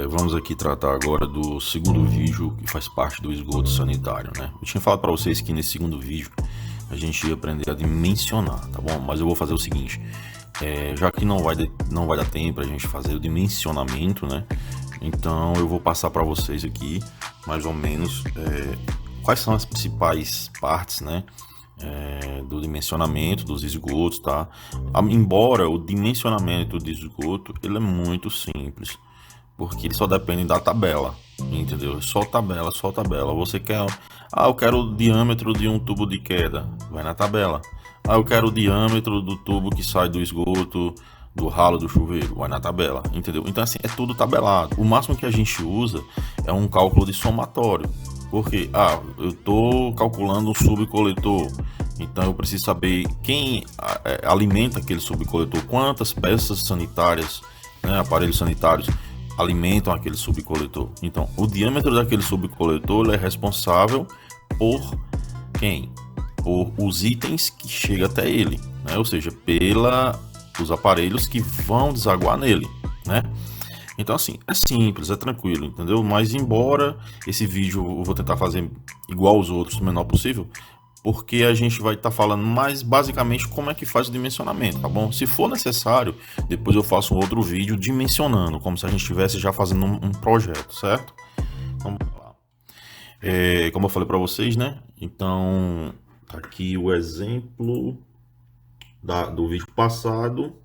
Vamos aqui tratar agora do segundo vídeo que faz parte do esgoto sanitário, né? Eu tinha falado para vocês que nesse segundo vídeo a gente ia aprender a dimensionar, tá bom? Mas eu vou fazer o seguinte, já que não vai dar tempo para a gente fazer o dimensionamento, né? Então eu vou passar para vocês aqui, mais ou menos, quais são as principais partes, né? Do dimensionamento dos esgotos, tá? Embora o dimensionamento de esgoto ele é muito simples, porque ele só depende da tabela, entendeu? Só tabela, só tabela. Você quer, eu quero o diâmetro de um tubo de queda, vai na tabela. Eu quero o diâmetro do tubo que sai do esgoto, do ralo do chuveiro, vai na tabela, entendeu? Então assim, é tudo tabelado. O máximo que a gente usa é um cálculo de somatório. Porque, eu estou calculando um subcoletor, então eu preciso saber quem alimenta aquele subcoletor, quantas peças sanitárias, né, aparelhos sanitários alimentam aquele subcoletor. Então, o diâmetro daquele subcoletor é responsável por quem? Por os itens que chegam até ele, né? Ou seja, os aparelhos que vão desaguar nele, né? Então, assim, é simples, é tranquilo, entendeu? Mas, embora esse vídeo eu vou tentar fazer igual aos outros, o menor possível, porque a gente vai estar falando mais basicamente como é que faz o dimensionamento, tá bom? Se for necessário, depois eu faço um outro vídeo dimensionando, como se a gente estivesse já fazendo um projeto, certo? Vamos lá. Como eu falei para vocês, né? Então, tá aqui o exemplo do vídeo passado.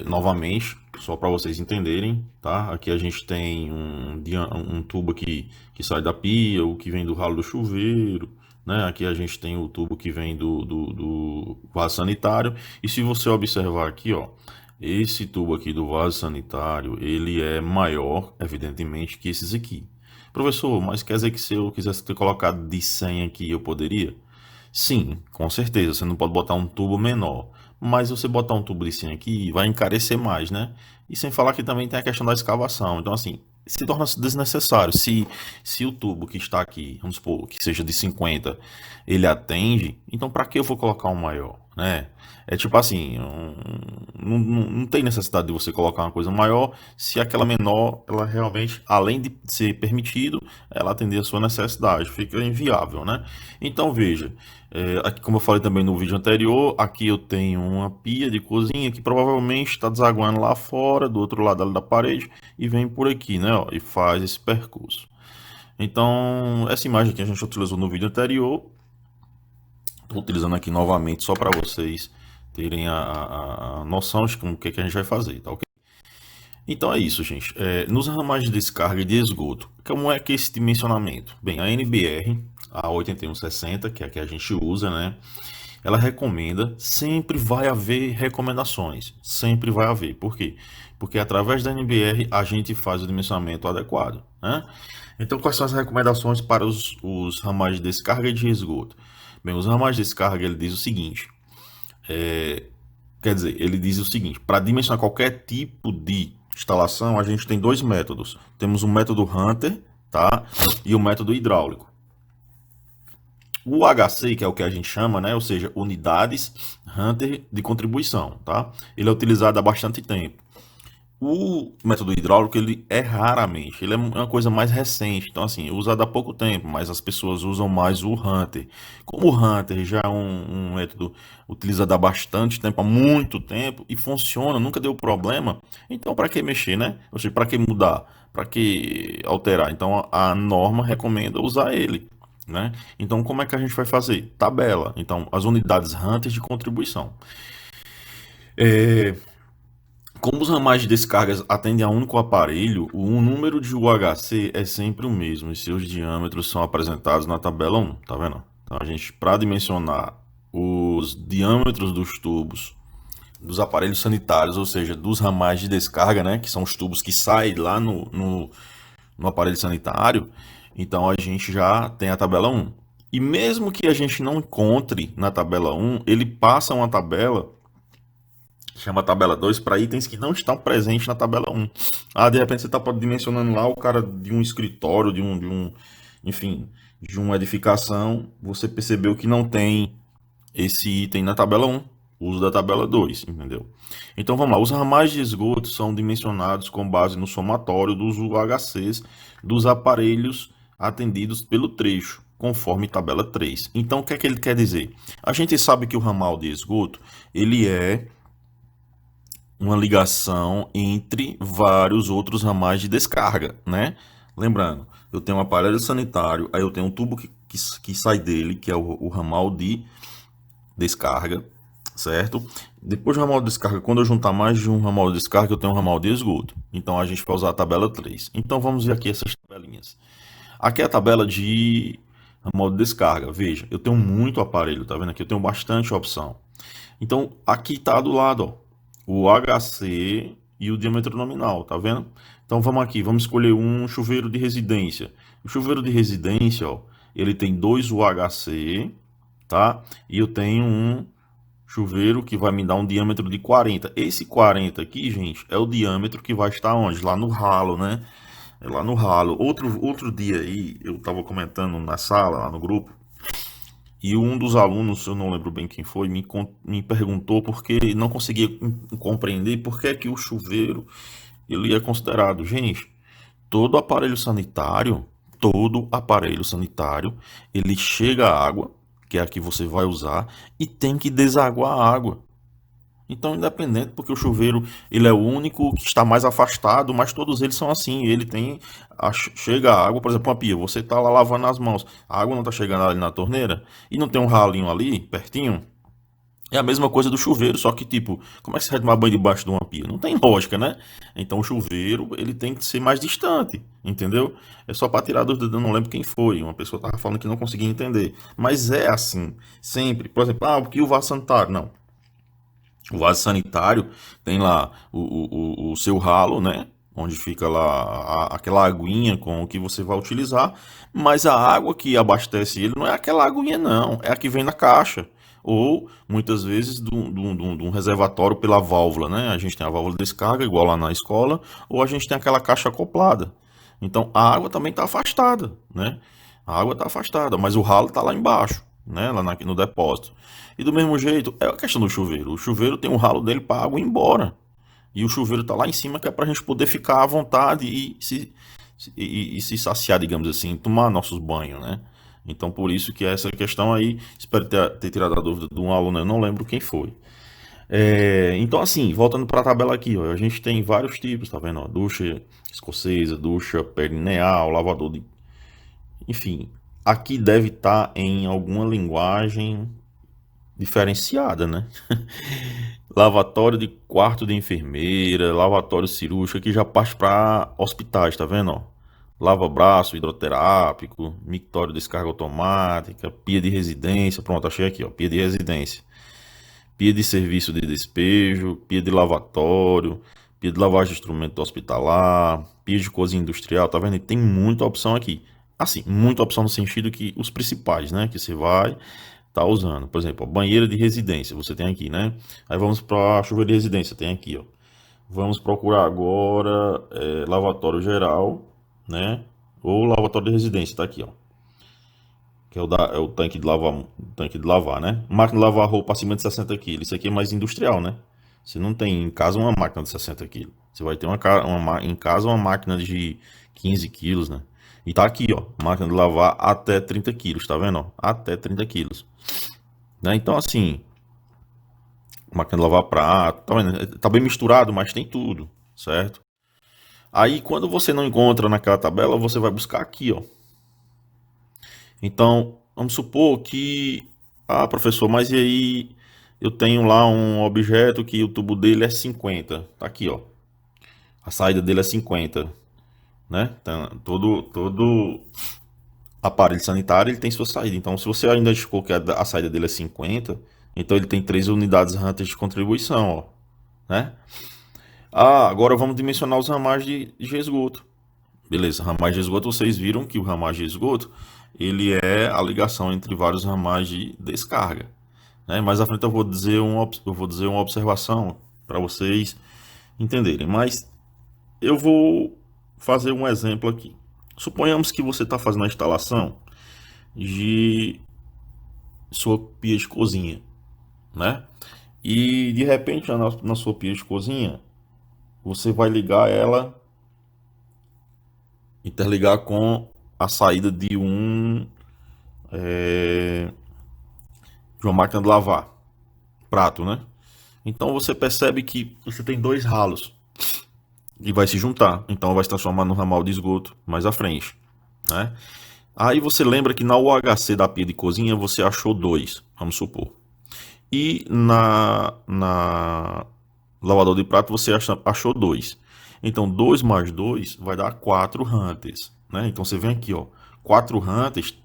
Novamente, só para vocês entenderem, tá? Aqui a gente tem um tubo que sai da pia, o que vem do ralo do chuveiro, né? Aqui a gente tem o tubo que vem do vaso sanitário. E se você observar aqui, ó, esse tubo aqui do vaso sanitário, ele é maior, evidentemente, que esses aqui. Professor, mas quer dizer que se eu quisesse ter colocado de 100 aqui, eu poderia? Sim, com certeza. Você não pode botar um tubo menor. Mas você botar um tubo de 100 aqui vai encarecer mais, né? E sem falar que também tem a questão da escavação. Então, assim, se torna desnecessário. Se o tubo que está aqui, vamos supor, que seja de 50, ele atende, então para que eu vou colocar um maior, né? É tipo assim, não tem necessidade de você colocar uma coisa maior se aquela menor, ela realmente, além de ser permitido, ela atender a sua necessidade, fica inviável, né? Então veja, aqui, como eu falei também no vídeo anterior, aqui eu tenho uma pia de cozinha que provavelmente está desaguando lá fora, do outro lado da parede, e vem por aqui, né? Ó, e faz esse percurso. Então, essa imagem que a gente utilizou no vídeo anterior, estou utilizando aqui novamente só para vocês terem a noção de como que a gente vai fazer, tá ok? Então é isso, gente. Nos ramais de descarga e de esgoto, como é que é esse dimensionamento? Bem, a NBR, a 8160, que é a que a gente usa, né? Ela recomenda, sempre vai haver recomendações, sempre vai haver. Por quê? Porque através da NBR a gente faz o dimensionamento adequado, né? Então, quais são as recomendações para os ramais de descarga e de esgoto? Bem, os ramais de descarga, ele diz o seguinte, quer dizer, ele diz o seguinte, para dimensionar qualquer tipo de instalação, a gente tem dois métodos. Temos o método Hunter, tá? E o método hidráulico. O HC, que é o que a gente chama, né? Ou seja, unidades Hunter de contribuição, tá? Ele é utilizado há bastante tempo. O método hidráulico, ele é raramente, ele é uma coisa mais recente, então assim, é usado há pouco tempo, mas as pessoas usam mais o Hunter. Como o Hunter já é um método utilizado há bastante tempo, há muito tempo, e funciona, nunca deu problema, então para que mexer, né? Ou seja, para que mudar? Para que alterar? Então a norma recomenda usar ele, né? Então como é que a gente vai fazer? Tabela. Então as unidades Hunter de contribuição. Como os ramais de descargas atendem a um único aparelho, o número de UHC é sempre o mesmo e seus diâmetros são apresentados na tabela 1, tá vendo? Então a gente, para dimensionar os diâmetros dos tubos dos aparelhos sanitários, ou seja, dos ramais de descarga, né, que são os tubos que saem lá no aparelho sanitário, então a gente já tem a tabela 1. E mesmo que a gente não encontre na tabela 1, ele passa uma tabela chama tabela 2 para itens que não estão presentes na tabela 1. De repente você está dimensionando lá o cara de um escritório, enfim, de uma edificação, você percebeu que não tem esse item na tabela 1. uso da tabela 2, entendeu? Então vamos lá, os ramais de esgoto são dimensionados com base no somatório dos UHCs dos aparelhos atendidos pelo trecho, conforme tabela 3. Então o que é que ele quer dizer? A gente sabe que o ramal de esgoto, ele é uma ligação entre vários outros ramais de descarga, né? Lembrando, eu tenho um aparelho sanitário, aí eu tenho um tubo que sai dele, que é o ramal de descarga, certo? Depois do ramal de descarga, quando eu juntar mais de um ramal de descarga, eu tenho um ramal de esgoto. Então a gente vai usar a tabela 3. Então vamos ver aqui essas tabelinhas. Aqui é a tabela de ramal de descarga. Veja, eu tenho muito aparelho, tá vendo aqui? Eu tenho bastante opção. Então aqui tá do lado, ó, o HC e o diâmetro nominal, tá vendo? Então vamos aqui, vamos escolher um chuveiro de residência. O chuveiro de residência, ó, ele tem 2 UHC, tá? E eu tenho um chuveiro que vai me dar um diâmetro de 40. Esse 40 aqui, gente, é o diâmetro que vai estar onde? Lá no ralo, né? É lá no ralo. Outro dia aí, eu estava comentando na sala, lá no grupo, e um dos alunos, eu não lembro bem quem foi, me perguntou porque não conseguia compreender por que é que o chuveiro ele é considerado. Gente, todo aparelho sanitário, ele chega à água, que é a que você vai usar, e tem que desaguar a água. Então, independente, porque o chuveiro ele é o único que está mais afastado, mas todos eles são assim. Ele tem chega a água, por exemplo, uma pia. Você está lá lavando as mãos, a água não está chegando ali na torneira e não tem um ralinho ali pertinho. É a mesma coisa do chuveiro, só que tipo, como é que você vai tomar banho debaixo de uma pia? Não tem lógica, né? Então o chuveiro, ele tem que ser mais distante, entendeu? É só para tirar dúvida, eu não lembro quem foi, uma pessoa tava falando que não conseguia entender. Mas é assim, sempre. Por exemplo, porque o vaso sanitário? Não. O vaso sanitário tem lá o seu ralo, né? Onde fica lá aquela aguinha com o que você vai utilizar, mas a água que abastece ele não é aquela aguinha, não, é a que vem na caixa. Ou muitas vezes de um reservatório pela válvula, né? A gente tem a válvula de descarga, igual lá na escola, ou a gente tem aquela caixa acoplada. Então a água também está afastada, né? A água está afastada, mas o ralo está lá embaixo, né? Lá no depósito. E do mesmo jeito, é a questão do chuveiro. O chuveiro tem um ralo dele para a água ir embora. E o chuveiro tá lá em cima, que é para a gente poder ficar à vontade e se saciar, digamos assim, tomar nossos banhos, né? Então, por isso que essa questão aí, espero ter tirado a dúvida de um aluno, eu não lembro quem foi. Então, assim, voltando para a tabela aqui, ó, a gente tem vários tipos, tá vendo? Ó, ducha escocesa, ducha perineal, lavador de. Enfim, aqui deve estar em alguma linguagem diferenciada, né? Lavatório de quarto de enfermeira, lavatório cirúrgico, aqui já parte para hospitais, tá vendo? Ó? Lava-braço hidroterápico, mictório de descarga automática, pia de residência, pronto, achei aqui, ó, pia de residência. Pia de serviço de despejo, pia de lavatório, pia de lavagem de instrumento hospitalar, pia de cozinha industrial, tá vendo? E tem muita opção aqui. Assim, muita opção no sentido que os principais, né? Que você vai tá usando. Por exemplo, banheira de residência, você tem aqui, né? Aí vamos para chuveiro de residência, tem aqui, ó. Vamos procurar agora lavatório geral, né? Ou lavatório de residência, tá aqui, ó. Que é o tanque de lavar, né? Máquina de lavar roupa acima de 60 quilos. Isso aqui é mais industrial, né? Você não tem em casa uma máquina de 60 quilos. Você vai ter em casa uma máquina de 15 quilos, né? E tá aqui, ó. Máquina de lavar até 30 quilos, tá vendo? Ó? Até 30 quilos. Né? Então, assim, máquina de lavar prato, tá vendo? Tá bem misturado, mas tem tudo, certo? Aí, quando você não encontra naquela tabela, você vai buscar aqui, ó. Então, vamos supor que, professor, mas e aí eu tenho lá um objeto que o tubo dele é 50, tá aqui, ó. A saída dele é 50, né? Então, todo aparelho sanitário ele tem sua saída. Então, se você ainda indicou que a saída dele é 50, então ele tem 3 unidades Hunter de contribuição, ó, né? Agora vamos dimensionar os ramais de esgoto. Beleza, ramais de esgoto, vocês viram que o ramagem de esgoto, ele é a ligação entre vários ramais de descarga, né? Mais à frente eu vou dizer uma observação para vocês entenderem, mas eu vou fazer um exemplo aqui. Suponhamos que você está fazendo a instalação de sua pia de cozinha, né? E de repente na sua pia de cozinha, você vai ligar ela, interligar com a saída de uma máquina de lavar, prato, né? Então você percebe que você tem dois ralos e vai se juntar. Então vai se transformar num ramal de esgoto mais à frente, né? Aí você lembra que na UHC da pia de cozinha você achou dois, vamos supor. E na lavador de prato você achou dois. Então 2 mais 2 vai dar 4 hunters, né? Então você vem aqui, ó, 4 hunters,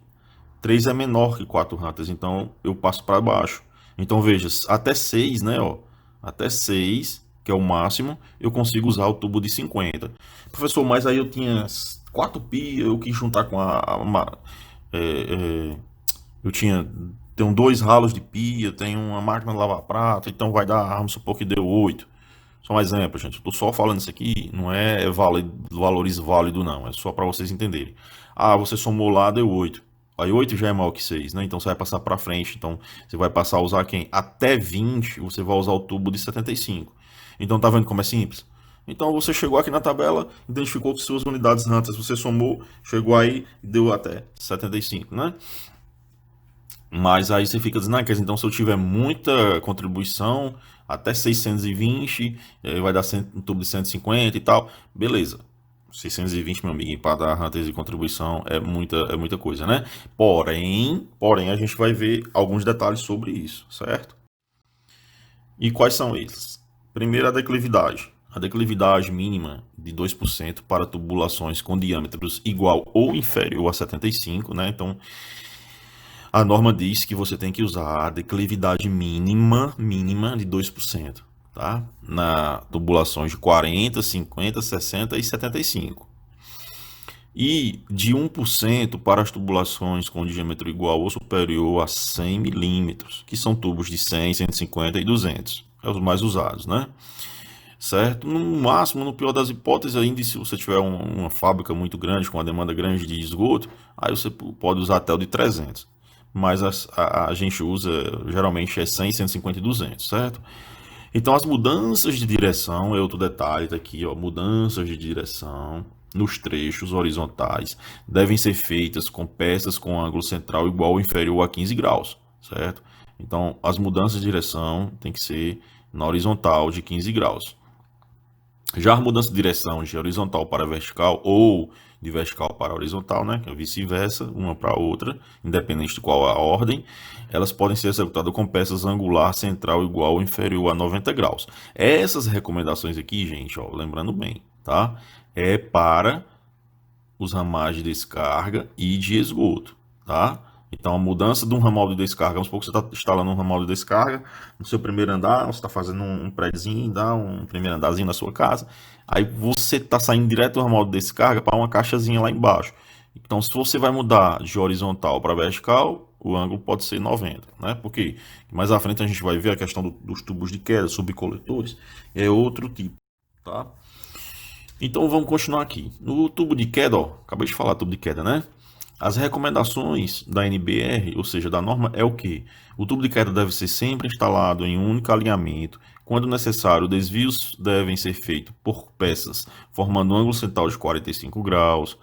3 é menor que 4 hunters, então eu passo para baixo. Então veja, até 6, né, ó, até 6, que é o máximo, eu consigo usar o tubo de 50. Professor, mas aí eu tinha 4 pias, eu quis juntar com é, é, eu tenho dois ralos de pia, tenho uma máquina de lavar prato, então vai dar, vamos supor que deu 8. Só um exemplo, gente. Eu tô só falando isso aqui, não é valores válido, não. É só para vocês entenderem. Ah, você somou lá, deu 8. Aí 8 já é maior que 6, né? Então você vai passar para frente. Então você vai passar a usar quem? Até 20, você vai usar o tubo de 75. Então tá vendo como é simples? Então você chegou aqui na tabela, identificou que suas unidades antes, você somou, chegou aí e deu até 75, né? Mas aí você fica dizendo, então se eu tiver muita contribuição, até 620, vai dar um tubo de 150 e tal, beleza. 620, meu amigo, para dar hunters de contribuição é muita coisa, né? Porém, a gente vai ver alguns detalhes sobre isso, certo? E quais são eles? Primeiro, a declividade. A declividade mínima de 2% para tubulações com diâmetros igual ou inferior a 75, né? Então, a norma diz que você tem que usar a declividade mínima de 2%, tá? Na tubulações de 40, 50, 60 e 75. E de 1% para as tubulações com diâmetro igual ou superior a 100 milímetros, que são tubos de 100, 150 e 200. É os mais usados, né? Certo? No máximo, no pior das hipóteses, ainda se você tiver uma fábrica muito grande, com uma demanda grande de esgoto, aí você pode usar até o de 300. Mas a gente usa, geralmente é 100, 150 e 200, certo? Então as mudanças de direção, é outro detalhe, tá aqui, ó, mudanças de direção nos trechos horizontais devem ser feitas com peças com ângulo central igual ou inferior a 15 graus, certo? Então as mudanças de direção tem que ser na horizontal de 15 graus. Já a mudança de direção de horizontal para vertical ou de vertical para horizontal, né, que é vice-versa, uma para outra, independente de qual a ordem, elas podem ser executadas com peças angular central igual ou inferior a 90 graus. Essas recomendações aqui, gente, ó, lembrando bem, tá? É para os ramais de descarga e de esgoto, tá? Então, a mudança de um ramal de descarga, vamos supor que você está instalando um ramal de descarga no seu primeiro andar, você está fazendo um prédiozinho, dá um primeiro andarzinho na sua casa, aí você está saindo direto do ramal de descarga para uma caixazinha lá embaixo. Então, se você vai mudar de horizontal para vertical, o ângulo pode ser 90, né? Porque mais à frente a gente vai ver a questão dos tubos de queda, subcoletores, é outro tipo, tá? Então vamos continuar aqui. No tubo de queda, ó, acabei de falar tubo de queda, né? As recomendações da NBR, ou seja, da norma, é o que? O tubo de queda deve ser sempre instalado em um único alinhamento. Quando necessário, desvios devem ser feitos por peças, formando um ângulo central de 45 graus.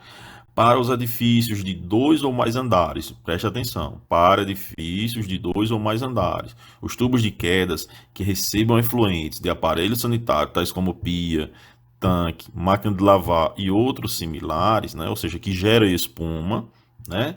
Para os edifícios de dois ou mais andares, preste atenção, para edifícios de dois ou mais andares, os tubos de quedas que recebam efluentes de aparelhos sanitários, tais como pia, tanque, máquina de lavar e outros similares, né, ou seja, que gera espuma, né,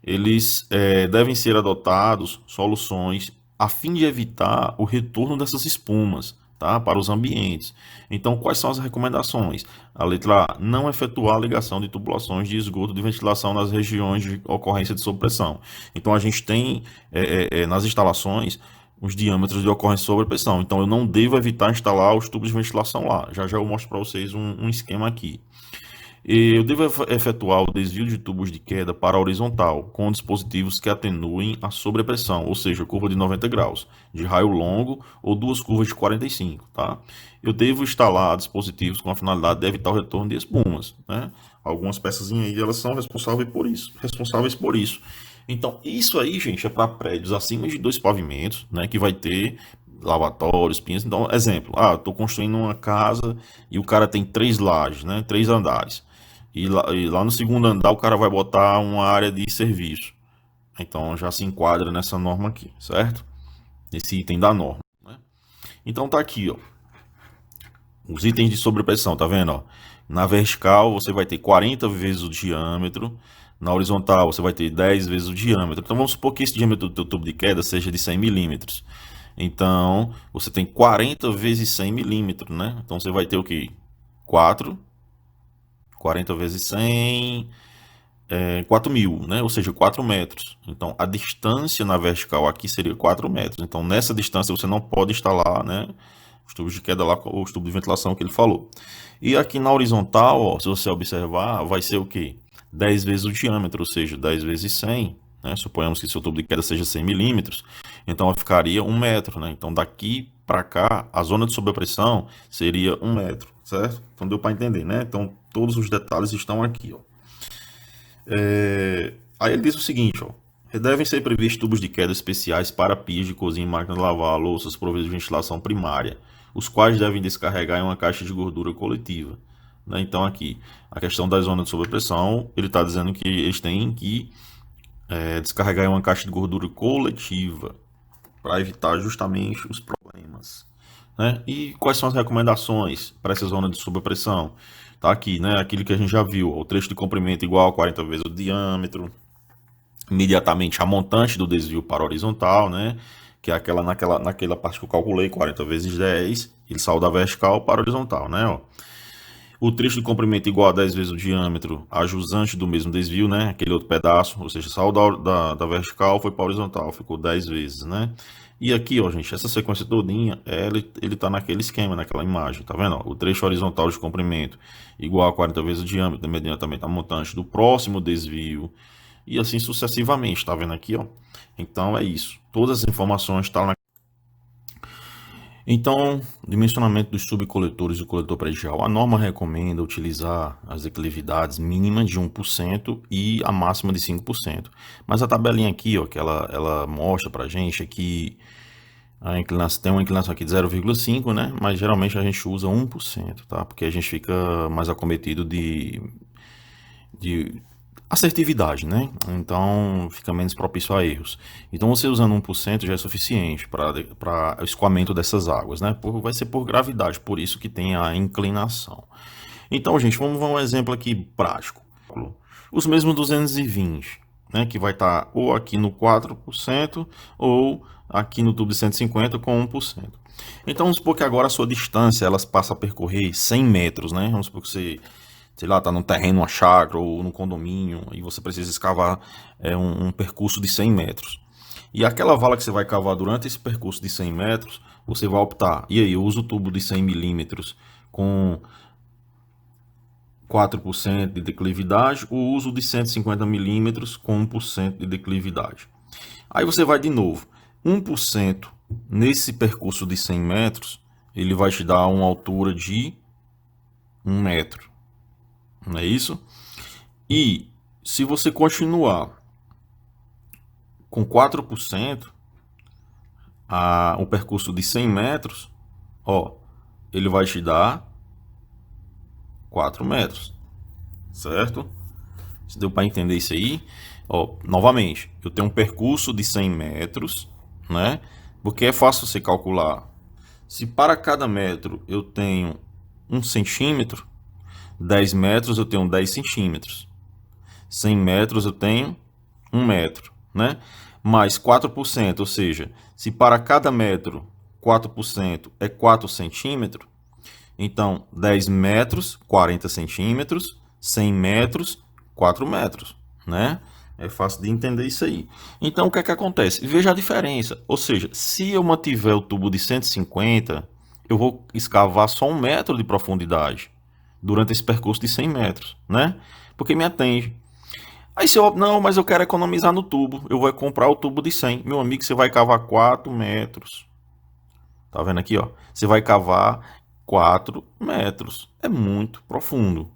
eles devem ser adotados soluções a fim de evitar o retorno dessas espumas, tá, para os ambientes. Então, quais são as recomendações? A letra A, não efetuar a ligação de tubulações de esgoto de ventilação nas regiões de ocorrência de sobrepressão. Então, a gente tem nas instalações os diâmetros de ocorrência de sobrepressão. Então, eu não devo evitar instalar os tubos de ventilação lá. Já já eu mostro para vocês um esquema aqui. Eu devo efetuar o desvio de tubos de queda para a horizontal, com dispositivos que atenuem a sobrepressão, ou seja, curva de 90 graus, de raio longo ou duas curvas de 45, tá? Eu devo instalar dispositivos com a finalidade de evitar o retorno de espumas, né? Algumas peças aí, elas são responsáveis por isso. Então, isso aí, gente, é para prédios acima de 2 pavimentos, né, que vai ter lavatórios, pias. Então, exemplo, estou construindo uma casa e o cara tem 3 lajes, né? 3 andares. E lá no segundo andar o cara vai botar uma área de serviço. Então já se enquadra nessa norma aqui, certo? Esse item da norma, né? Então tá aqui, ó. Os itens de sobrepressão, tá vendo, ó? Na vertical você vai ter 40 vezes o diâmetro. Na horizontal você vai ter 10 vezes o diâmetro. Então vamos supor que esse diâmetro do teu tubo de queda seja de 100 milímetros. Então você tem 40 vezes 100 milímetros, né? Então você vai ter o que? 40 vezes 100, 4.000, né? Ou seja, 4 metros. Então a distância na vertical aqui seria 4 metros. Então nessa distância você não pode instalar, né, os tubos de queda lá, os tubos de ventilação que ele falou. E aqui na horizontal, ó, se você observar, vai ser o que? 10 vezes o diâmetro, ou seja, 10 vezes 100. Né? Suponhamos que seu tubo de queda seja 100 milímetros, então ficaria 1 metro. Né? Então daqui para cá, a zona de sobrepressão seria 1 metro, certo? Então deu para entender, né? Então todos os detalhes estão aqui, ó. Aí ele diz o seguinte, ó. Devem ser previstos tubos de queda especiais para pias de cozinha e máquina de lavar louças providos de ventilação primária, os quais devem descarregar em uma caixa de gordura coletiva. Né? Então aqui, a questão da zona de sobrepressão, ele está dizendo que eles têm que descarregar em uma caixa de gordura coletiva para evitar justamente os problemas. Né? E quais são as recomendações para essa zona de sobrepressão? Tá aqui, né? Aquilo que a gente já viu, o trecho de comprimento igual a 40 vezes o diâmetro, imediatamente a montante do desvio para a horizontal, né? Que é naquela parte que eu calculei, 40 vezes 10, ele saiu da vertical para a horizontal, né? Ó. O trecho de comprimento igual a 10 vezes o diâmetro, a jusante do mesmo desvio, né? Aquele outro pedaço, ou seja, saiu da vertical, foi para a horizontal, ficou 10 vezes, né? E aqui, ó, gente, essa sequência todinha, ele tá naquele esquema, naquela imagem, tá vendo? Ó? O trecho horizontal de comprimento igual a 40 vezes o diâmetro, imediatamente a montante do próximo desvio, e assim sucessivamente, tá vendo aqui, ó? Então é isso. Todas as informações estão na. Então, dimensionamento dos subcoletores do coletor predial. A norma recomenda utilizar as declividades mínimas de 1% e a máxima de 5%. Mas a tabelinha aqui, ó, que ela mostra pra gente é que a inclinação, tem uma inclinação aqui de 0,5, né? Mas geralmente a gente usa 1%, tá? Porque a gente fica mais acometido de assertividade, né? Então fica menos propício a erros. Então você usando 1% já é suficiente para o escoamento dessas águas, né? Vai ser por gravidade, por isso que tem a inclinação. Então, gente, vamos ver um exemplo aqui prático. Os mesmos 220, né? Que vai estar ou aqui no 4% ou aqui no tubo de 150 com 1%. Então vamos supor que agora a sua distância elas passa a percorrer 100 metros, né? Vamos supor que você, sei lá, tá num terreno, uma chácara ou num condomínio e você precisa escavar um percurso de 100 metros. E aquela vala que você vai cavar durante esse percurso de 100 metros, você vai optar. E aí, eu uso o tubo de 100 milímetros com 4% de declividade ou uso de 150 milímetros com 1% de declividade. Aí você vai de novo. 1% nesse percurso de 100 metros, ele vai te dar uma altura de 1 metro. Não é isso? E se você continuar com 4%, o percurso de 100 metros, ó, ele vai te dar 4 metros, certo? Se deu para entender isso aí? Ó, novamente, eu tenho um percurso de 100 metros, né? Porque é fácil você calcular. Se para cada metro eu tenho 1 centímetro, 10 metros eu tenho 10 centímetros. 100 metros eu tenho 1 metro, né? Mais 4%, ou seja, se para cada metro 4% é 4 centímetros, então 10 metros, 40 centímetros, 100 metros, 4 metros, né? É fácil de entender isso aí. Então o que é que acontece? Veja a diferença. Ou seja, se eu mantiver o tubo de 150, eu vou escavar só 1 metro de profundidade durante esse percurso de 100 metros, né? Porque me atende. Aí se eu, não, mas eu quero economizar no tubo, eu vou comprar o tubo de 100. Meu amigo, você vai cavar 4 metros. Tá vendo aqui, ó? Você vai cavar 4 metros. É muito profundo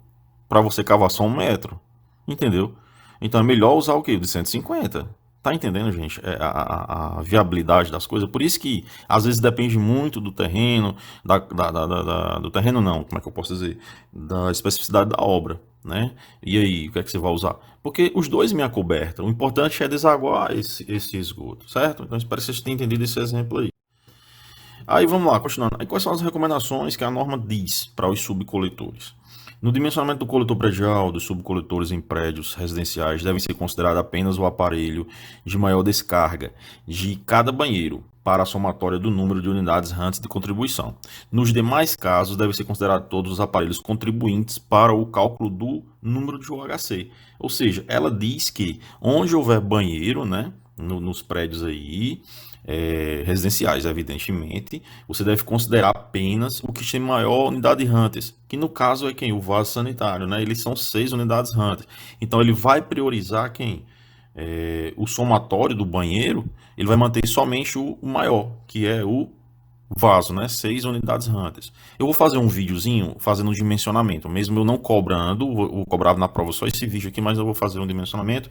para você cavar só 1 metro. Entendeu? Então é melhor usar o quê? O de 150. Tá entendendo, gente? A viabilidade das coisas. Por isso que às vezes depende muito do terreno, do terreno não, como é que eu posso dizer? Da especificidade da obra, né? E aí, o que é que você vai usar? Porque os dois me acobertam. O importante é desaguar esse esgoto, certo? Então espero que vocês tenham entendido esse exemplo aí. Aí vamos lá, continuando. Aí quais são as recomendações que a norma diz para os subcoletores? No dimensionamento do coletor predial, dos subcoletores em prédios residenciais, deve ser considerado apenas o aparelho de maior descarga de cada banheiro para a somatória do número de unidades rantes de contribuição. Nos demais casos, deve ser considerado todos os aparelhos contribuintes para o cálculo do número de UHC. Ou seja, ela diz que onde houver banheiro, né, nos prédios aí, residenciais, evidentemente, você deve considerar apenas o que tem maior unidade Hunters, que no caso é quem? O vaso sanitário, né? Eles são 6 unidades Hunters. Então ele vai priorizar quem? O somatório do banheiro, ele vai manter somente o maior, que é o vaso, né? 6 unidades Hunters. Eu vou fazer um videozinho fazendo um dimensionamento, mesmo eu não cobrando, vou cobrar na prova só esse vídeo aqui, mas eu vou fazer um dimensionamento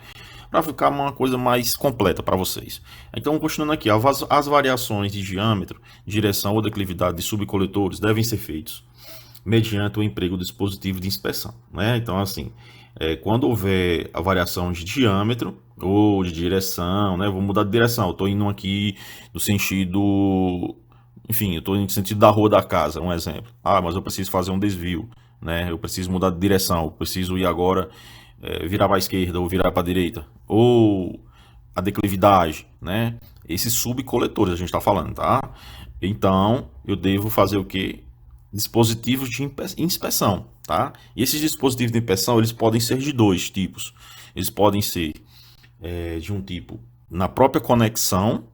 para ficar uma coisa mais completa para vocês. Então, continuando aqui, as variações de diâmetro, direção ou declividade de subcoletores devem ser feitos mediante o emprego do dispositivo de inspeção, né? Então, assim, quando houver a variação de diâmetro ou de direção, né? Vou mudar de direção, eu estou indo aqui no sentido, enfim, eu estou no sentido da rua da casa, um exemplo. Ah, mas eu preciso fazer um desvio, né? Eu preciso mudar de direção, eu preciso ir agora virar para a esquerda ou virar para a direita, ou a declividade, né? Esses subcoletores a gente está falando, tá? Então, eu devo fazer o quê? Dispositivos de inspeção, tá? E esses dispositivos de inspeção, eles podem ser de dois tipos. Eles podem ser de um tipo na própria conexão,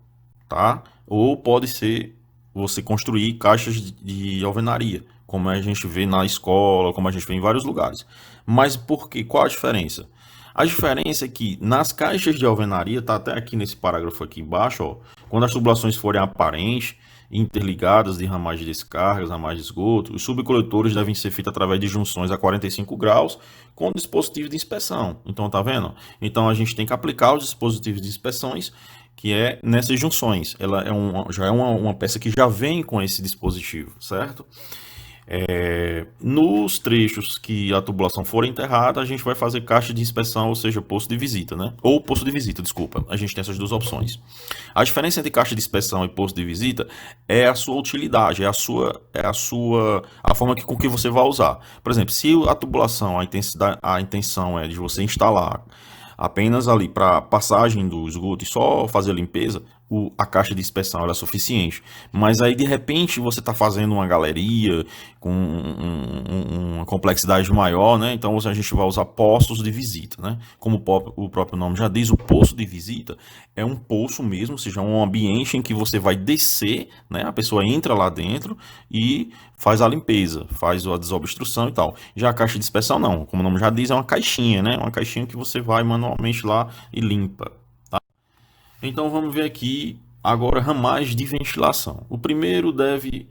tá? Ou pode ser você construir caixas de alvenaria, como a gente vê na escola, como a gente vê em vários lugares. Mas por quê? Qual a diferença? A diferença é que nas caixas de alvenaria, tá até aqui nesse parágrafo aqui embaixo, ó, quando as tubulações forem aparentes, interligadas de ramais de descargas, ramais de esgoto, os subcoletores devem ser feitos através de junções a 45 graus com dispositivo de inspeção. Então, tá vendo? Então, a gente tem que aplicar os dispositivos de inspeções que é nessas junções. Ela já é uma peça que já vem com esse dispositivo, certo? Nos trechos que a tubulação for enterrada, a gente vai fazer caixa de inspeção, ou seja, posto de visita, né? Ou posto de visita, desculpa. A gente tem essas duas opções. A diferença entre caixa de inspeção e posto de visita é a sua utilidade, a forma com que você vai usar. Por exemplo, se a tubulação, a intenção é de você instalar apenas ali para passagem do esgoto e só fazer a limpeza, a caixa de inspeção era suficiente. Mas aí de repente você está fazendo uma galeria com uma complexidade maior, né? Então a gente vai usar postos de visita, né? Como o próprio nome já diz, o poço de visita é um poço mesmo, ou seja, um ambiente em que você vai descer, né? A pessoa entra lá dentro e faz a limpeza, faz a desobstrução e tal. Já a caixa de inspeção não, como o nome já diz, é uma caixinha, né? Uma caixinha que você vai manualmente lá e limpa. Então vamos ver aqui agora ramais de ventilação. O primeiro deve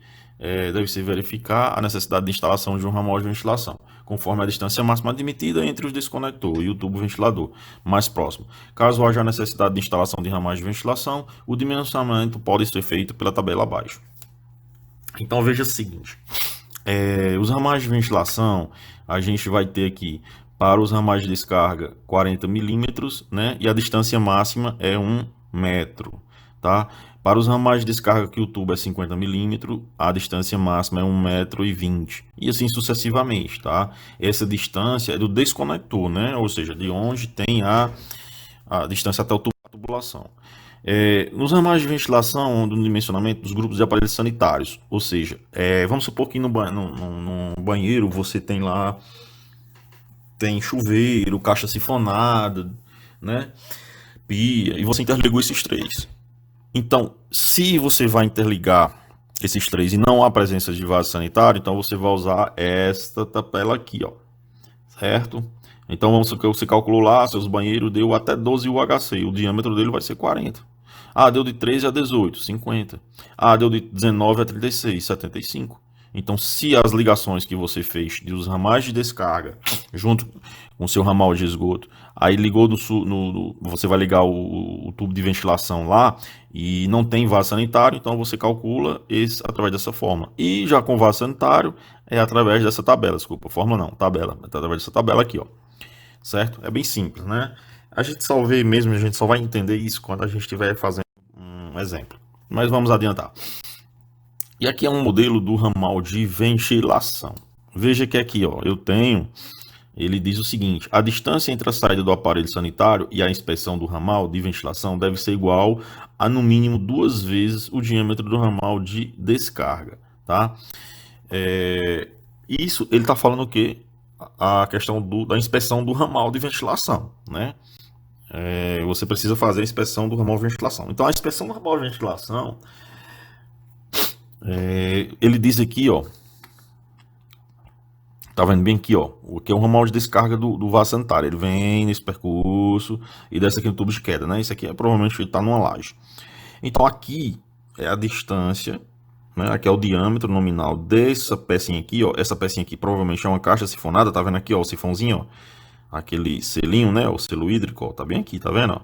se verificar a necessidade de instalação de um ramal de ventilação, conforme a distância máxima admitida entre os desconector e o tubo ventilador mais próximo. Caso haja necessidade de instalação de ramais de ventilação, o dimensionamento pode ser feito pela tabela abaixo. Então veja o seguinte, os ramais de ventilação, a gente vai ter aqui para os ramais de descarga 40 milímetros, né? E a distância máxima é 1 metro, tá? Para os ramais de descarga que o tubo é 50 milímetros, a distância máxima é 1,20 metro e assim sucessivamente, tá? Essa distância é do desconector, né? Ou seja, de onde tem a distância até o tubo da tubulação. Nos ramais de ventilação, no dimensionamento dos grupos de aparelhos sanitários, ou seja, vamos supor que no banheiro você tem lá chuveiro, caixa sifonada, né? Pia, e você interligou esses três. Então, se você vai interligar esses três e não há presença de vaso sanitário, então você vai usar esta tabela aqui, ó, certo? Então, vamos supor que você calculou lá, seus banheiros deu até 12 UHC, o diâmetro dele vai ser 40. Ah, deu de 13 a 18, 50. Ah, deu de 19 a 36, 75. Então, se as ligações que você fez dos ramais de descarga junto com o seu ramal de esgoto, aí ligou você vai ligar o tubo de ventilação lá e não tem vaso sanitário, então você calcula através dessa forma. E já com vaso sanitário é através dessa tabela, desculpa, fórmula não, tabela, é através dessa tabela aqui, ó. Certo? É bem simples, né? A gente só vê mesmo, a gente só vai entender isso quando a gente estiver fazendo um exemplo. Mas vamos adiantar. E aqui é um modelo do ramal de ventilação. Veja que aqui, ó, ele diz o seguinte: a distância entre a saída do aparelho sanitário e a inspeção do ramal de ventilação deve ser igual a no mínimo 2 vezes o diâmetro do ramal de descarga, tá? Isso ele está falando o quê? A questão da inspeção do ramal de ventilação, né? Você precisa fazer a inspeção do ramal de ventilação. Então, a inspeção do ramal de ventilação, ele diz aqui, ó, tá vendo bem aqui, ó, o que é um ramal de descarga do vaso sanitário. Ele vem nesse percurso e desce aqui no tubo de queda, né? Isso aqui provavelmente está numa laje. Então, aqui é a distância, né? Aqui é o diâmetro nominal dessa pecinha aqui, ó. Essa pecinha aqui provavelmente é uma caixa sifonada, tá vendo aqui, ó, o sifãozinho, ó. Aquele selinho, né? O selo hídrico, ó, tá bem aqui, tá vendo, ó?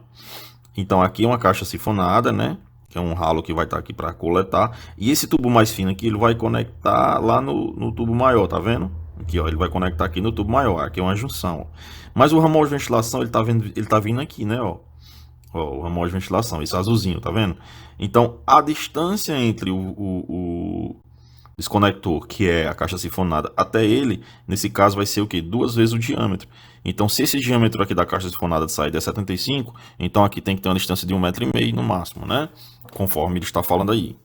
Então, aqui é uma caixa sifonada, né? Que é um ralo que vai estar aqui para coletar. E esse tubo mais fino aqui, ele vai conectar lá no tubo maior, tá vendo? Aqui, ó, ele vai conectar aqui no tubo maior. Aqui é uma junção, ó. Mas o ramal de ventilação, ele tá vindo aqui, né, ó. Ó, o ramal de ventilação, esse azulzinho, tá vendo? Então, a distância entre o desconector, que é a caixa sifonada, até ele, nesse caso vai ser o quê? 2 vezes o diâmetro. Então, se esse diâmetro aqui da caixa sifonada de saída é 75, então aqui tem que ter uma distância de 1,5 m no máximo, né? Conforme ele está falando aí.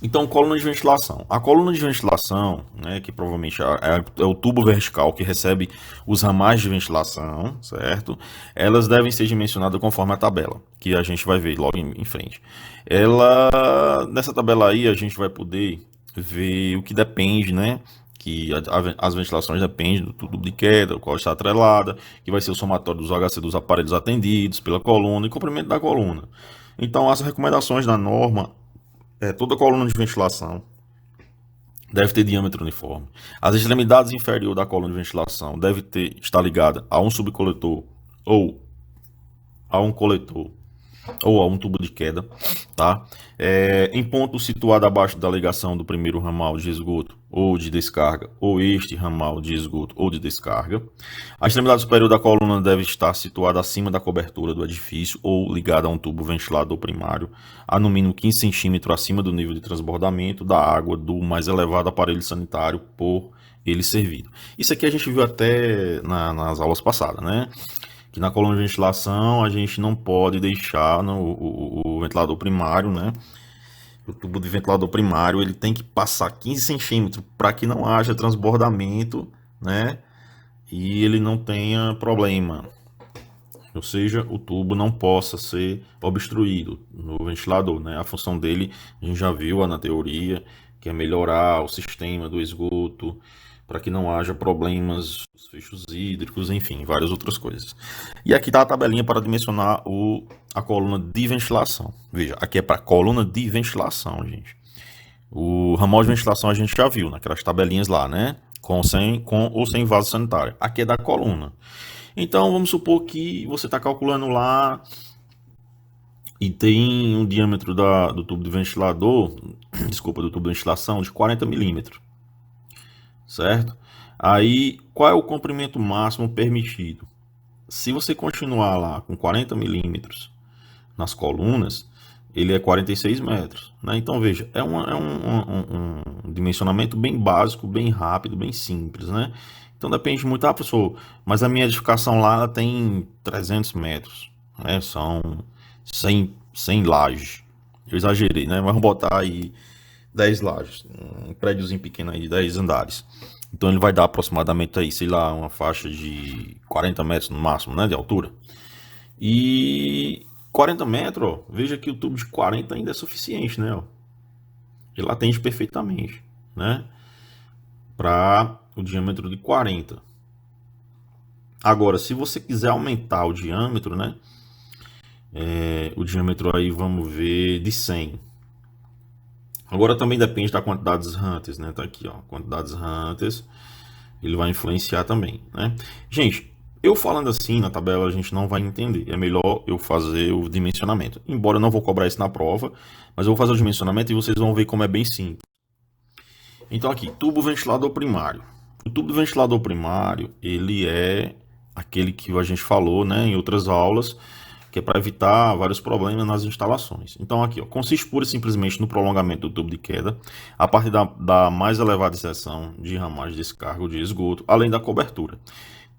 Então, coluna de ventilação. A coluna de ventilação, né, que provavelmente é o tubo vertical que recebe os ramais de ventilação, certo? Elas devem ser dimensionadas conforme a tabela, que a gente vai ver logo em frente. Nessa tabela aí, a gente vai poder ver o que depende, né? Que as ventilações dependem do tubo de queda, o qual está atrelada, que vai ser o somatório dos HC dos aparelhos atendidos pela coluna e comprimento da coluna. Então, as recomendações da norma toda coluna de ventilação deve ter diâmetro uniforme. As extremidades inferiores da coluna de ventilação deve estar ligada a um subcoletor ou a um coletor ou a um tubo de queda, tá? Em ponto situado abaixo da ligação do primeiro ramal de esgoto ou de descarga, ou este ramal de esgoto ou de descarga. A extremidade superior da coluna deve estar situada acima da cobertura do edifício ou ligada a um tubo ventilador primário, a no mínimo 15 centímetros acima do nível de transbordamento da água do mais elevado aparelho sanitário por ele servido. Isso aqui a gente viu até nas aulas passadas, né? Que na coluna de ventilação a gente não pode deixar o ventilador primário, né? O tubo de ventilador primário ele tem que passar 15 centímetros para que não haja transbordamento, né? E ele não tenha problema. Ou seja, o tubo não possa ser obstruído no ventilador, né? A função dele a gente já viu na teoria, que é melhorar o sistema do esgoto, para que não haja problemas, fechos hídricos, enfim, várias outras coisas. E aqui está a tabelinha para dimensionar a coluna de ventilação. Veja, aqui é para coluna de ventilação, gente. O ramal de ventilação a gente já viu naquelas tabelinhas lá, né? Com ou sem vaso sanitário. Aqui é da coluna. Então vamos supor que você está calculando lá e tem um diâmetro do tubo de ventilador, desculpa, do tubo de ventilação de 40 milímetros. Certo? Aí, qual é o comprimento máximo permitido? Se você continuar lá com 40 milímetros nas colunas, ele é 46 metros. Né? Então, veja, é um dimensionamento bem básico, bem rápido, bem simples. Né? Então, depende muito. Ah, professor, mas a minha edificação lá ela tem 300 metros. Né? São 100 lajes. Eu exagerei, né? Vamos botar aí 10 lajes, um prédiozinho pequeno aí de 10 andares. Então ele vai dar aproximadamente aí, sei lá, uma faixa de 40 metros no máximo, né, de altura. E 40 metros, ó, veja que o tubo de 40 ainda é suficiente, né, ó. Ele atende perfeitamente, né, para o diâmetro de 40. Agora, se você quiser aumentar o diâmetro, né, o diâmetro aí vamos ver de 100. Agora também depende da quantidade de hunters, né? Tá aqui, ó, quantidades hunters, ele vai influenciar também, né? Gente, eu falando assim na tabela a gente não vai entender. É melhor eu fazer o dimensionamento. Embora eu não vou cobrar isso na prova, mas eu vou fazer o dimensionamento e vocês vão ver como é bem simples. Então aqui, tubo ventilador primário. O tubo ventilador primário, ele é aquele que a gente falou, né, em outras aulas, que é para evitar vários problemas nas instalações. Então aqui, ó, consiste pura e simplesmente no prolongamento do tubo de queda, a partir da mais elevada seção de ramagem de descarga de esgoto, além da cobertura.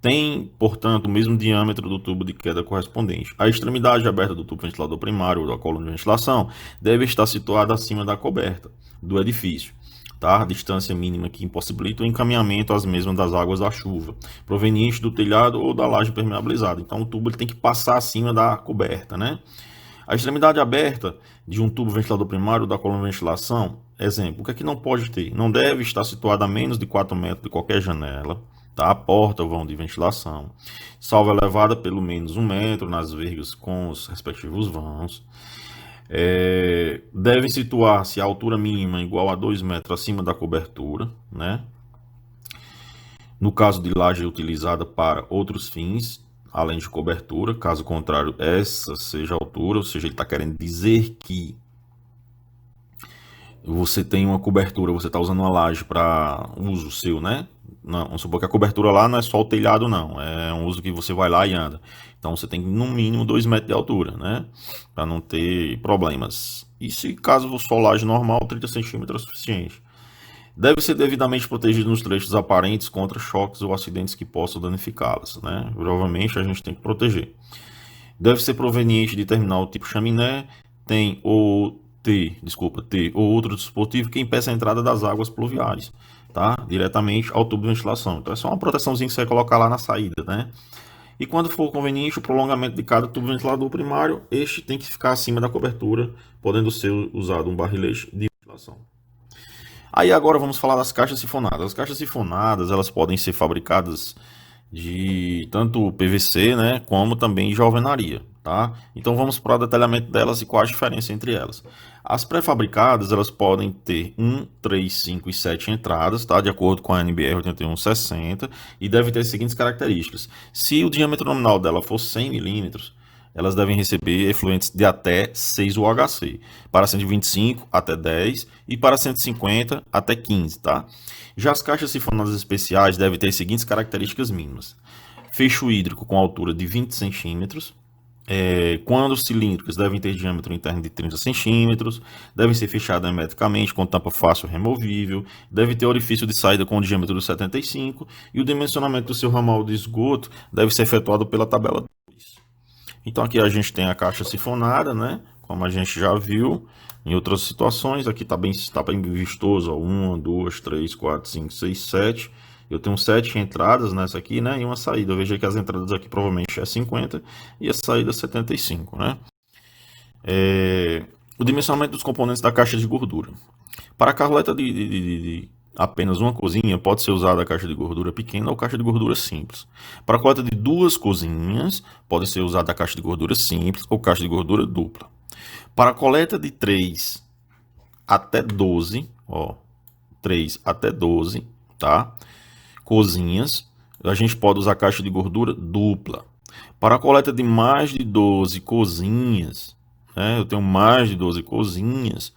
Tem, portanto, o mesmo diâmetro do tubo de queda correspondente. A extremidade aberta do tubo ventilador primário ou da coluna de ventilação deve estar situada acima da coberta do edifício, tá? A distância mínima que impossibilita o encaminhamento às mesmas das águas da chuva, proveniente do telhado ou da laje permeabilizada. Então o tubo ele tem que passar acima da coberta, né? A extremidade aberta de um tubo ventilador primário da coluna de ventilação, exemplo, o que é que não pode ter? Não deve estar situada a menos de 4 metros de qualquer janela, tá? A porta ou vão de ventilação, salvo elevada pelo menos 1 metro nas vergas com os respectivos vãos. Devem situar-se a altura mínima igual a 2 metros acima da cobertura, né? No caso de laje utilizada para outros fins, além de cobertura, caso contrário, essa seja a altura, ou seja, ele está querendo dizer que você tem uma cobertura, você está usando uma laje para uso seu, né? Não, vamos supor que a cobertura lá não é só o telhado, não. É um uso que você vai lá e anda. Então você tem no mínimo 2 metros de altura, né? Para não ter problemas. E se caso for só laje normal, 30 centímetros é suficiente. Deve ser devidamente protegido nos trechos aparentes contra choques ou acidentes que possam danificá-las, né? Provavelmente a gente tem que proteger. Deve ser proveniente de terminal tipo chaminé, ter ou outro dispositivo que impeça a entrada das águas pluviais, tá? Diretamente ao tubo de ventilação. Então é só uma proteçãozinha que você vai colocar lá na saída, né? E quando for conveniente, o prolongamento de cada tubo ventilador primário, este tem que ficar acima da cobertura, podendo ser usado um barrilete de ventilação. Aí agora vamos falar das caixas sifonadas. As caixas sifonadas, elas podem ser fabricadas de tanto PVC, né, como também de alvenaria, tá? Então vamos para o detalhamento delas e qual a diferença entre elas. As pré-fabricadas, elas podem ter 1, 3, 5 e 7 entradas, tá? De acordo com a NBR 8160, e deve ter as seguintes características. Se o diâmetro nominal dela for 100 milímetros, elas devem receber efluentes de até 6 UHC, para 125 até 10 e para 150 até 15, tá? Já as caixas sifonadas especiais devem ter as seguintes características mínimas. Fecho hídrico com altura de 20 centímetros. Quando cilíndricas devem ter diâmetro interno de 30 centímetros, devem ser fechadas hermeticamente com tampa fácil removível, deve ter orifício de saída com diâmetro de 75 e o dimensionamento do seu ramal de esgoto deve ser efetuado pela tabela 2. Então aqui a gente tem a caixa sifonada, né? Como a gente já viu em outras situações, aqui tá bem vistoso, ó, 1, 2, 3, 4, 5, 6, 7. Eu tenho 7 entradas nessa aqui, né? E uma saída. Eu vejo que as entradas aqui provavelmente é 50 e a saída 75, né? O dimensionamento dos componentes da caixa de gordura. Para a carleta de apenas uma cozinha, pode ser usada a caixa de gordura pequena ou caixa de gordura simples. Para a coleta de 2 cozinhas, pode ser usada a caixa de gordura simples ou caixa de gordura dupla. Para a coleta de 3 até 12, ó, 3 até 12, tá? Cozinhas, a gente pode usar caixa de gordura dupla. Para a coleta de mais de 12 cozinhas, né? Eu tenho mais de 12 cozinhas,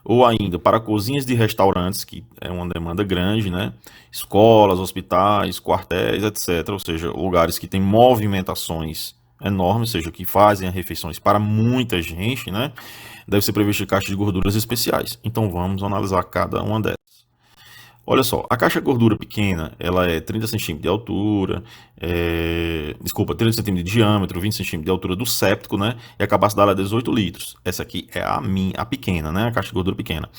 ou ainda para cozinhas de restaurantes, que é uma demanda grande, né? Escolas, hospitais, quartéis, etc. Ou seja, lugares que têm movimentações enormes, ou seja, que fazem refeições para muita gente, né? Deve ser prevista caixa de gorduras especiais. Então vamos analisar cada uma delas. Olha só, a caixa de gordura pequena, ela é 30 centímetros de altura, 30 centímetros de diâmetro, 20 centímetros de altura do séptico, né? E a capacidade é 18 litros. Essa aqui é a pequena, né? A caixa de gordura pequena.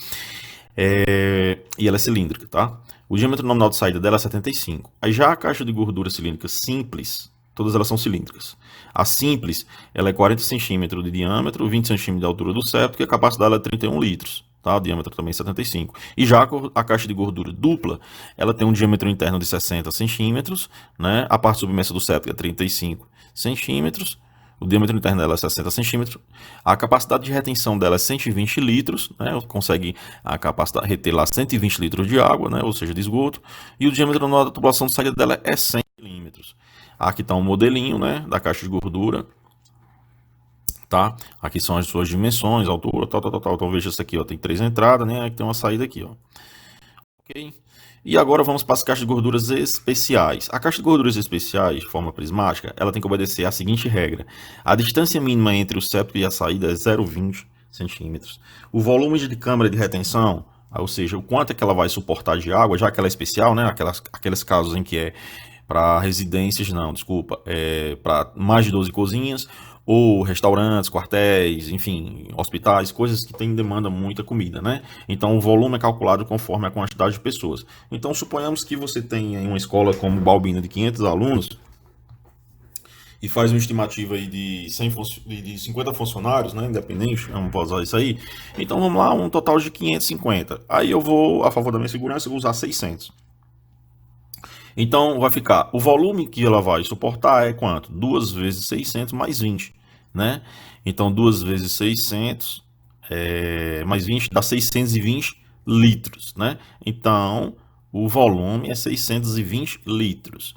E ela é cilíndrica, tá? O diâmetro nominal de saída dela é 75. Aí já a caixa de gordura cilíndrica simples, todas elas são cilíndricas. A simples, ela é 40 centímetros de diâmetro, 20 centímetros de altura do séptico e a capacidade dela é 31 litros. Tá? O diâmetro também é 75. E já a caixa de gordura dupla, ela tem um diâmetro interno de 60 centímetros, né? A parte submersa do séptico é 35 centímetros, O diâmetro interno dela é 60 centímetros. A capacidade de retenção dela é 120 litros, né? Consegue a capacidade reter lá 120 litros de água, né? Ou seja, de esgoto. E o diâmetro da tubulação de saída dela é 100 milímetros. Aqui está um modelinho, né, da caixa de gordura. Tá? Aqui são as suas dimensões, altura, tal. Então veja isso aqui, ó, tem 3 entradas, né? Aqui tem uma saída aqui, ó. Ok? E agora vamos para as caixas de gorduras especiais. A caixa de gorduras especiais, de forma prismática, ela tem que obedecer à seguinte regra. A distância mínima entre o septo e a saída é 0,20 centímetros. O volume de câmara de retenção, ou seja, o quanto é que ela vai suportar de água, já que ela é especial, né? Aqueles casos em que é para residências, não, desculpa, para mais de 12 cozinhas, ou restaurantes, quartéis, enfim, hospitais, coisas que têm demanda muita comida, né? Então o volume é calculado conforme a quantidade de pessoas. Então suponhamos que você tenha uma escola como Balbina de 500 alunos e faz uma estimativa aí de 50 funcionários, né, independente, vamos usar isso aí. Então vamos lá, um total de 550. Aí eu vou, a favor da minha segurança, eu vou usar 600. Então vai ficar, o volume que ela vai suportar é quanto? 2 vezes 600 mais 20, né? Então 2 vezes 600 mais 20 dá 620 litros, né? Então o volume é 620 litros.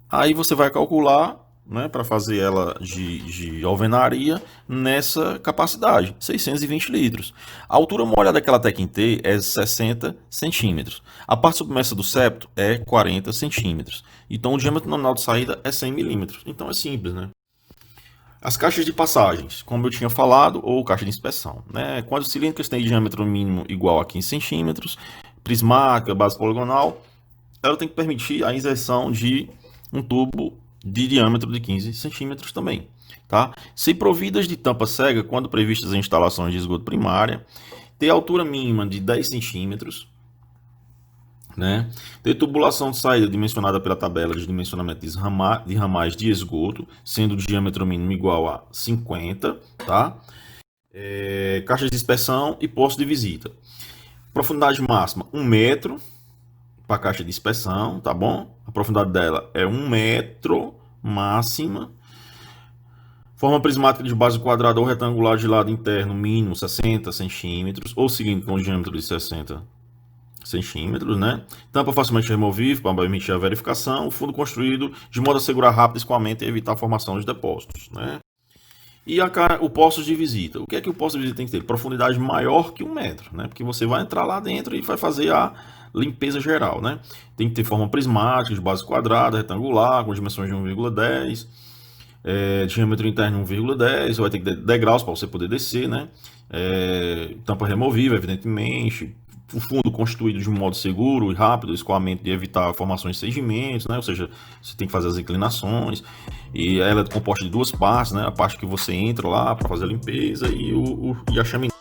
Aí você vai calcular, né, para fazer ela de alvenaria nessa capacidade, 620 litros. A altura molhada daquela Tekken T é 60 centímetros. A parte submersa do septo é 40 centímetros. Então o diâmetro nominal de saída é 100 milímetros. Então é simples, né? As caixas de passagens, como eu tinha falado, ou caixa de inspeção, né? Quando os cilíndricos têm diâmetro mínimo igual a 15 centímetros, prismática, base poligonal, ela tem que permitir a inserção de um tubo de diâmetro de 15 centímetros também. Tá? Se providas de tampa cega, quando previstas em instalações de esgoto primária, ter altura mínima de 10 centímetros, né? Ter tubulação de saída dimensionada pela tabela de dimensionamento de ramais de esgoto, sendo o diâmetro mínimo igual a 50, tá? Caixa de inspeção e posto de visita. Profundidade máxima 1 metro para a caixa de inspeção, tá bom? A profundidade dela é 1 metro máxima. Forma prismática de base quadrada ou retangular de lado interno mínimo 60 centímetros, ou cilíndrico com diâmetro de 60 centímetros, né? Tampa facilmente removível para permitir a verificação. Fundo construído de modo a assegurar rápido escoamento e evitar a formação de depósitos, né? E o posto de visita. O que é que o posto de visita tem que ter? Profundidade maior que 1 metro, né? Porque você vai entrar lá dentro e vai fazer a limpeza geral, né? Tem que ter forma prismática, de base quadrada, retangular, com dimensões de 1,10, diâmetro interno 1,10, vai ter que ter degraus para você poder descer, né? Tampa removível, evidentemente. O fundo constituído de um modo seguro e rápido, escoamento de evitar formações de sedimentos, né? Ou seja, você tem que fazer as inclinações. E ela é composta de duas partes, né? A parte que você entra lá para fazer a limpeza e a chaminé.